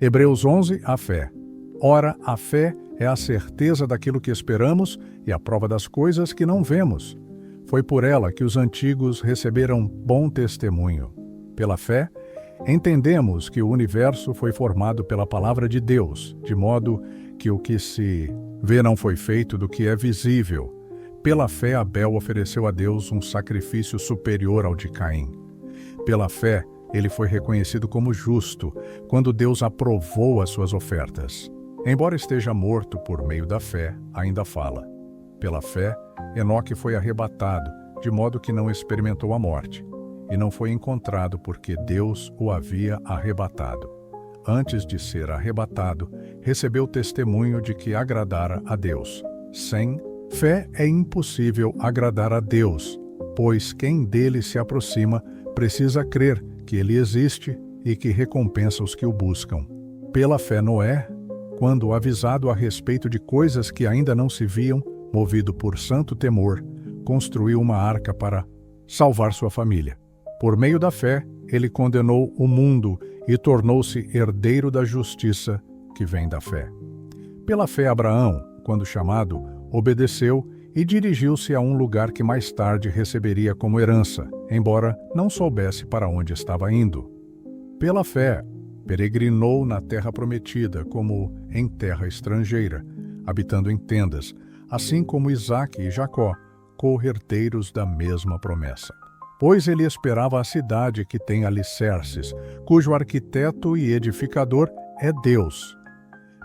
Hebreus 11, a fé. Ora, a fé é a certeza daquilo que esperamos e a prova das coisas que não vemos. Foi por ela que os antigos receberam bom testemunho. Pela fé, entendemos que o universo foi formado pela palavra de Deus, de modo que o que se vê não foi feito do que é visível. Pela fé, Abel ofereceu a Deus um sacrifício superior ao de Caim. Pela fé, ele foi reconhecido como justo, quando Deus aprovou as suas ofertas. Embora esteja morto por meio da fé, ainda fala. Pela fé, Enoque foi arrebatado, de modo que não experimentou a morte, e não foi encontrado porque Deus o havia arrebatado. Antes de ser arrebatado, recebeu testemunho de que agradara a Deus. Sem fé é impossível agradar a Deus, pois quem dele se aproxima precisa crer que ele existe e que recompensa os que o buscam. Pela fé, Noé, quando avisado a respeito de coisas que ainda não se viam, movido por santo temor, construiu uma arca para salvar sua família. Por meio da fé, ele condenou o mundo e tornou-se herdeiro da justiça que vem da fé. Pela fé, Abraão, quando chamado, obedeceu e dirigiu-se a um lugar que mais tarde receberia como herança, embora não soubesse para onde estava indo. Pela fé, peregrinou na terra prometida como em terra estrangeira, habitando em tendas, assim como Isaque e Jacó, co-herdeiros da mesma promessa. Pois ele esperava a cidade que tem alicerces, cujo arquiteto e edificador é Deus.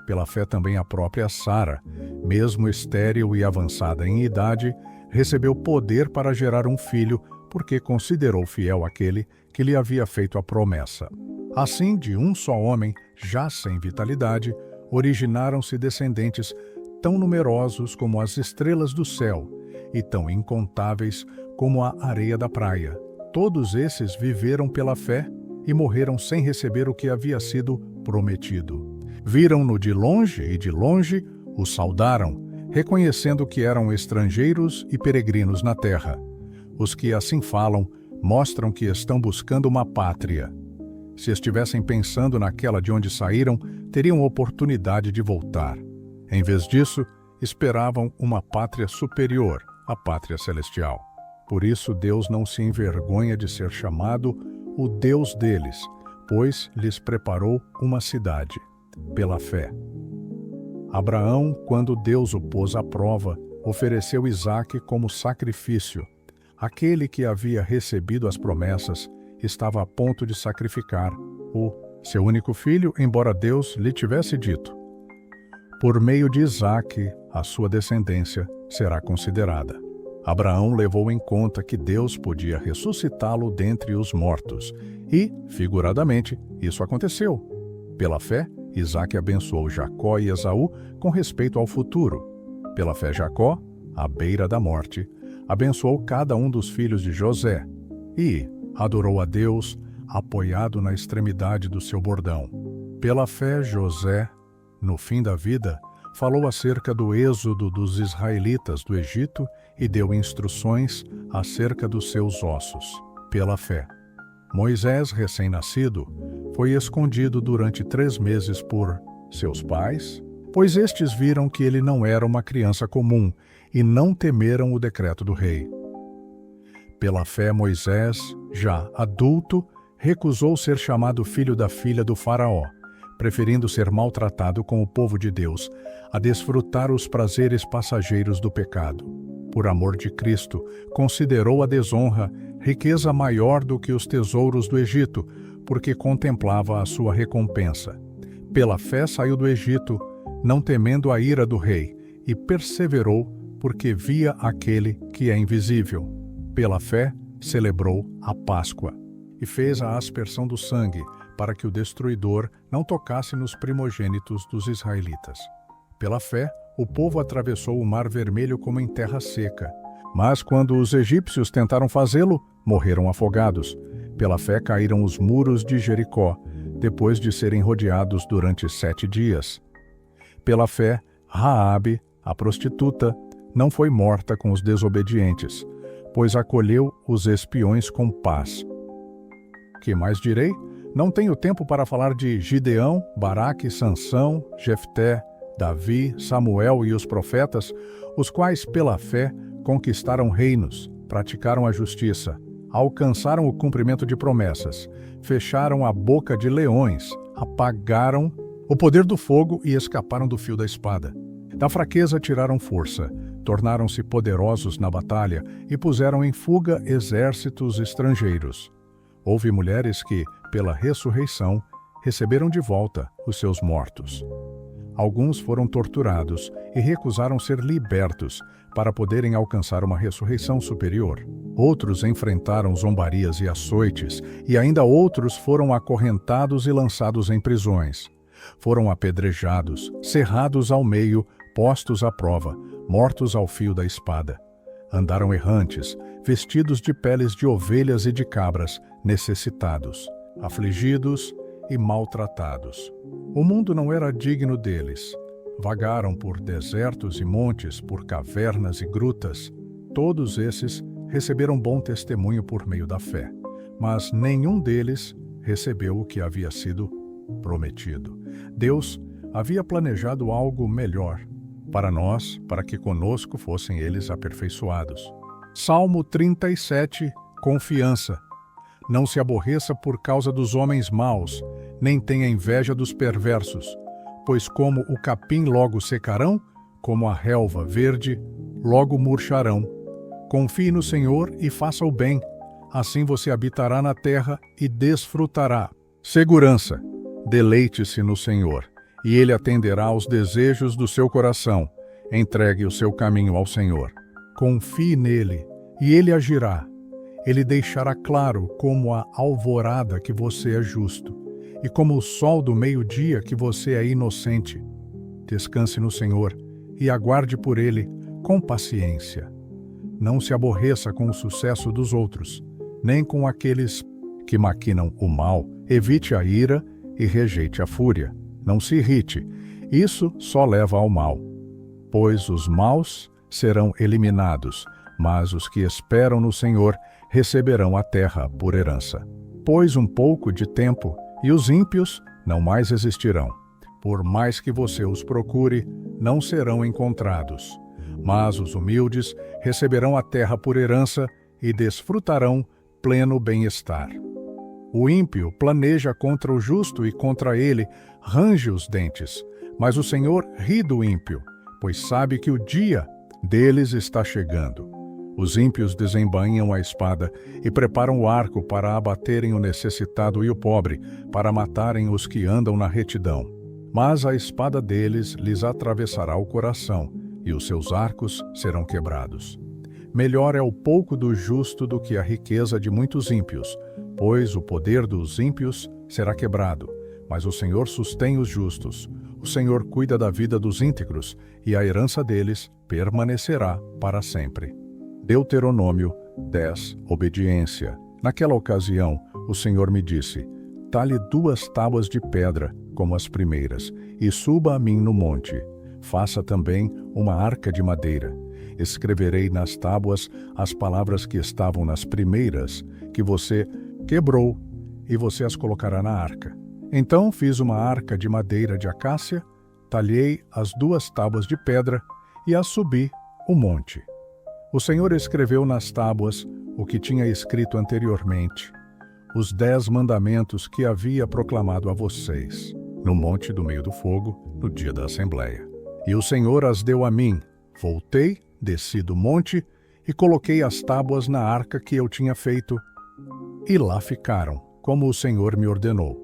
Pela fé também a própria Sara, mesmo estéril e avançada em idade, recebeu poder para gerar um filho, porque considerou fiel aquele que lhe havia feito a promessa. Assim, de um só homem, já sem vitalidade, originaram-se descendentes tão numerosos como as estrelas do céu e tão incontáveis como a areia da praia. Todos esses viveram pela fé e morreram sem receber o que havia sido prometido. Viram-no de longe e de longe o saudaram, reconhecendo que eram estrangeiros e peregrinos na terra. Os que assim falam mostram que estão buscando uma pátria. Se estivessem pensando naquela de onde saíram, teriam oportunidade de voltar. Em vez disso, esperavam uma pátria superior, a pátria celestial. Por isso Deus não se envergonha de ser chamado o Deus deles, pois lhes preparou uma cidade, pela fé. Abraão, quando Deus o pôs à prova, ofereceu Isaque como sacrifício. Aquele que havia recebido as promessas estava a ponto de sacrificar o seu único filho, embora Deus lhe tivesse dito: por meio de Isaque, a sua descendência será considerada. Abraão levou em conta que Deus podia ressuscitá-lo dentre os mortos, e, figuradamente, isso aconteceu. Pela fé, Isaque abençoou Jacó e Esaú com respeito ao futuro. Pela fé, Jacó, à beira da morte, abençoou cada um dos filhos de José e adorou a Deus, apoiado na extremidade do seu bordão. Pela fé, José, no fim da vida, falou acerca do êxodo dos israelitas do Egito e deu instruções acerca dos seus ossos. Pela fé, Moisés, recém-nascido, foi escondido durante 3 meses por seus pais, pois estes viram que ele não era uma criança comum e não temeram o decreto do rei. Pela fé, Moisés, já adulto, recusou ser chamado filho da filha do faraó, preferindo ser maltratado com o povo de Deus, a desfrutar os prazeres passageiros do pecado. Por amor de Cristo, considerou a desonra riqueza maior do que os tesouros do Egito, porque contemplava a sua recompensa. Pela fé saiu do Egito, não temendo a ira do rei, e perseverou, porque via aquele que é invisível. Pela fé, celebrou a Páscoa, e fez a aspersão do sangue, para que o destruidor não tocasse nos primogênitos dos israelitas. Pela fé, o povo atravessou o Mar Vermelho como em terra seca. Mas quando os egípcios tentaram fazê-lo, morreram afogados. Pela fé caíram os muros de Jericó, depois de serem rodeados durante 7 dias. Pela fé, Raabe, a prostituta, não foi morta com os desobedientes, pois acolheu os espiões com paz. Que mais direi? Não tenho tempo para falar de Gideão, Baraque, Sansão, Jefté, Davi, Samuel e os profetas, os quais, pela fé, conquistaram reinos, praticaram a justiça, alcançaram o cumprimento de promessas, fecharam a boca de leões, apagaram o poder do fogo e escaparam do fio da espada. Da fraqueza tiraram força, tornaram-se poderosos na batalha e puseram em fuga exércitos estrangeiros. Houve mulheres que, pela ressurreição, receberam de volta os seus mortos. Alguns foram torturados e recusaram ser libertos para poderem alcançar uma ressurreição superior. Outros enfrentaram zombarias e açoites, e ainda outros foram acorrentados e lançados em prisões. Foram apedrejados, cerrados ao meio, postos à prova, mortos ao fio da espada. Andaram errantes, vestidos de peles de ovelhas e de cabras, necessitados, afligidos e maltratados. O mundo não era digno deles. Vagaram por desertos e montes, por cavernas e grutas. Todos esses receberam bom testemunho por meio da fé, mas nenhum deles recebeu o que havia sido prometido. Deus havia planejado algo melhor para nós, para que conosco fossem eles aperfeiçoados. Salmo 37, confiança. Não se aborreça por causa dos homens maus, nem tenha inveja dos perversos, pois como o capim logo secarão, como a relva verde, logo murcharão. Confie no Senhor e faça o bem, assim você habitará na terra e desfrutará. Segurança. Deleite-se no Senhor, e Ele atenderá aos desejos do seu coração. Entregue o seu caminho ao Senhor. Confie nele, e Ele agirá. Ele deixará claro como a alvorada que você é justo, e como o sol do meio-dia que você é inocente. Descanse no Senhor e aguarde por Ele com paciência. Não se aborreça com o sucesso dos outros, nem com aqueles que maquinam o mal. Evite a ira e rejeite a fúria. Não se irrite, isso só leva ao mal. Pois os maus serão eliminados, mas os que esperam no Senhor receberão a terra por herança. Pois um pouco de tempo, e os ímpios não mais existirão. Por mais que você os procure, não serão encontrados. Mas os humildes receberão a terra por herança e desfrutarão pleno bem-estar. O ímpio planeja contra o justo e contra ele range os dentes, mas o Senhor ri do ímpio, pois sabe que o dia deles está chegando. Os ímpios desembainham a espada e preparam o arco para abaterem o necessitado e o pobre, para matarem os que andam na retidão. Mas a espada deles lhes atravessará o coração, e os seus arcos serão quebrados. Melhor é o pouco do justo do que a riqueza de muitos ímpios, pois o poder dos ímpios será quebrado, mas o Senhor sustém os justos. O Senhor cuida da vida dos íntegros, e a herança deles permanecerá para sempre. Deuteronômio 10, obediência. Naquela ocasião, o Senhor me disse: talhe 2 tábuas de pedra, como as primeiras, e suba a mim no monte. Faça também uma arca de madeira. Escreverei nas tábuas as palavras que estavam nas primeiras, que você quebrou, e você as colocará na arca. Então fiz uma arca de madeira de acácia, talhei as 2 tábuas de pedra e as subi o monte. O Senhor escreveu nas tábuas o que tinha escrito anteriormente, os 10 mandamentos que havia proclamado a vocês, no monte do meio do fogo, no dia da Assembleia. E o Senhor as deu a mim. Voltei, desci do monte e coloquei as tábuas na arca que eu tinha feito, e lá ficaram, como o Senhor me ordenou.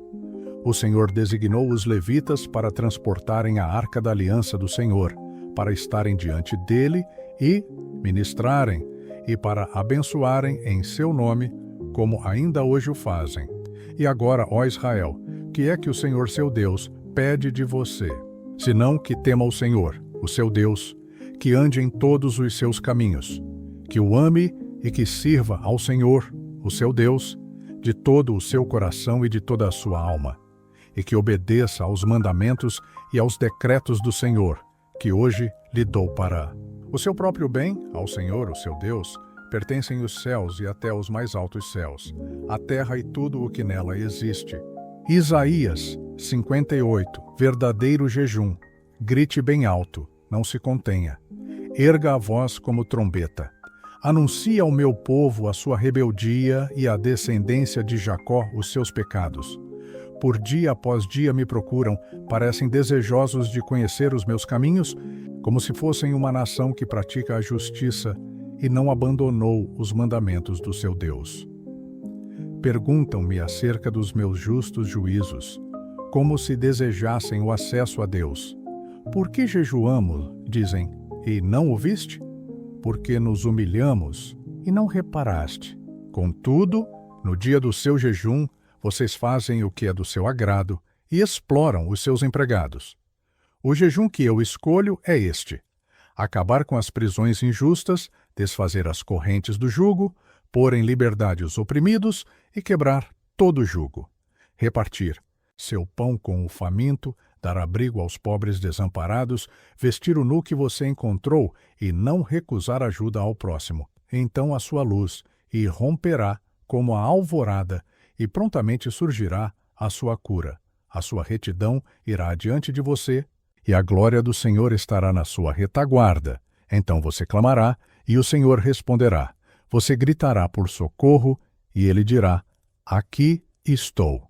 O Senhor designou os levitas para transportarem a arca da aliança do Senhor, para estarem diante dele e ministrarem, e para abençoarem em seu nome, como ainda hoje o fazem. E agora, ó Israel, que é que o Senhor seu Deus pede de você, senão que tema o Senhor, o seu Deus, que ande em todos os seus caminhos, que o ame e que sirva ao Senhor, o seu Deus, de todo o seu coração e de toda a sua alma, e que obedeça aos mandamentos e aos decretos do Senhor, que hoje lhe dou para o seu próprio bem. Ao Senhor, o seu Deus, pertencem os céus e até os mais altos céus, a terra e tudo o que nela existe. Isaías 58. Verdadeiro jejum. Grite bem alto, não se contenha. Erga a voz como trombeta. Anuncie ao meu povo a sua rebeldia e à descendência de Jacó os seus pecados. Por dia após dia me procuram, parecem desejosos de conhecer os meus caminhos, como se fossem uma nação que pratica a justiça e não abandonou os mandamentos do seu Deus. Perguntam-me acerca dos meus justos juízos, como se desejassem o acesso a Deus. Por que jejuamos, dizem, e não ouviste? Porque nos humilhamos e não reparaste. Contudo, no dia do seu jejum, vocês fazem o que é do seu agrado e exploram os seus empregados. O jejum que eu escolho é este: acabar com as prisões injustas, desfazer as correntes do jugo, pôr em liberdade os oprimidos e quebrar todo o jugo. Repartir seu pão com o faminto, dar abrigo aos pobres desamparados, vestir o nu que você encontrou e não recusar ajuda ao próximo. Então a sua luz irromperá como a alvorada e prontamente surgirá a sua cura. A sua retidão irá adiante de você e a glória do Senhor estará na sua retaguarda. Então você clamará e o Senhor responderá. Você gritará por socorro e ele dirá: Aqui estou.